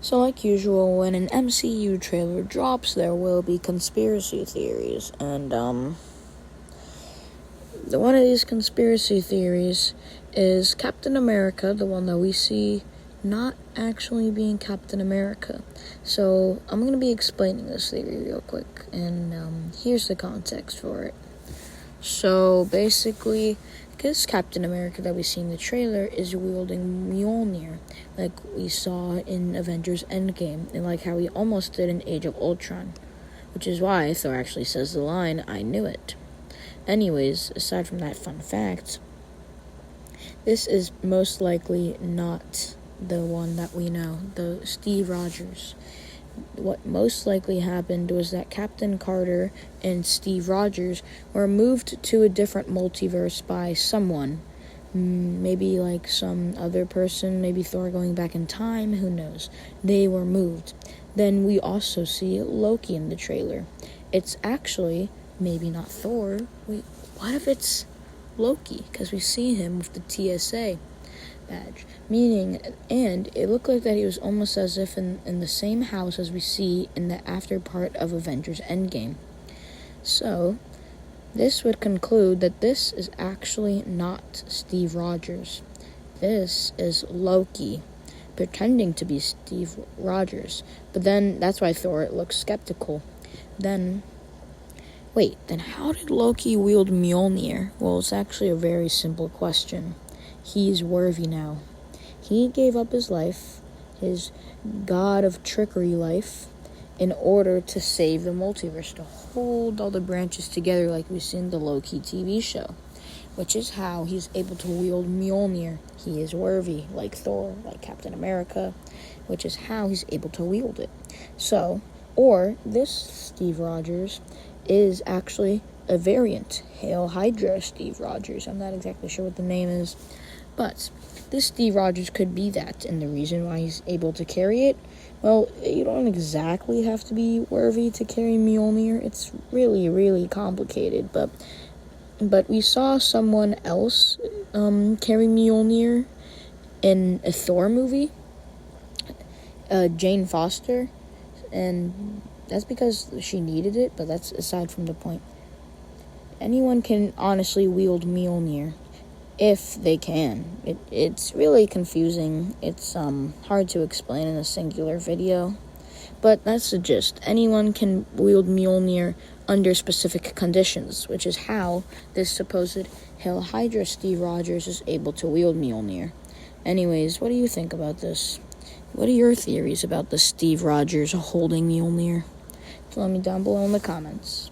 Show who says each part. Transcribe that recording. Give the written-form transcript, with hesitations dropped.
Speaker 1: So like usual, when an MCU trailer drops, there will be conspiracy theories, and one of these conspiracy theories is Captain America, the one that we see, not actually being Captain America. So I'm going to be explaining this theory real quick, and here's the context for it. So basically, because Captain America that we see in the trailer is wielding Mjolnir, like we saw in Avengers Endgame, and like how he almost did in Age of Ultron, which is why Thor actually says the line, "I knew it." Anyways, aside from that fun fact, this is most likely not the one that we know, the Steve Rogers. What most likely happened was that Captain Carter and Steve Rogers were moved to a different multiverse by someone. Maybe like some other person, maybe Thor going back in time, who knows. They were moved. Then we also see Loki in the trailer. It's actually maybe not Thor. Wait, what if it's Loki? Because we see him with the TSA badge. And it looked like that he was almost as if in the same house as we see in the after part of Avengers Endgame. So, this would conclude that this is actually not Steve Rogers. This is Loki, pretending to be Steve Rogers. But then, that's why Thor looks skeptical. Then how did Loki wield Mjolnir? Well, it's actually a very simple question. He's worthy now. He gave up his life, his god of trickery life, in order to save the multiverse, to hold all the branches together like we see in the Loki TV show, which is how he's able to wield Mjolnir. He is worthy, like Thor, like Captain America, which is how he's able to wield it. So, or this Steve Rogers is actually a variant, Hail Hydra Steve Rogers. I'm not exactly sure what the name is, but this Steve Rogers could be that, and the reason why he's able to carry it, well, you don't exactly have to be worthy to carry Mjolnir. It's really, really complicated, but we saw someone else carry Mjolnir in a Thor movie, Jane Foster, and that's because she needed it, but that's aside from the point. Anyone can honestly wield Mjolnir, if they can. It's really confusing. It's hard to explain in a singular video, but that's the gist. Anyone can wield Mjolnir under specific conditions, which is how this supposed Hail Hydra Steve Rogers is able to wield Mjolnir. Anyways, what do you think about this? What are your theories about the Steve Rogers holding Mjolnir? Tell me down below in the comments.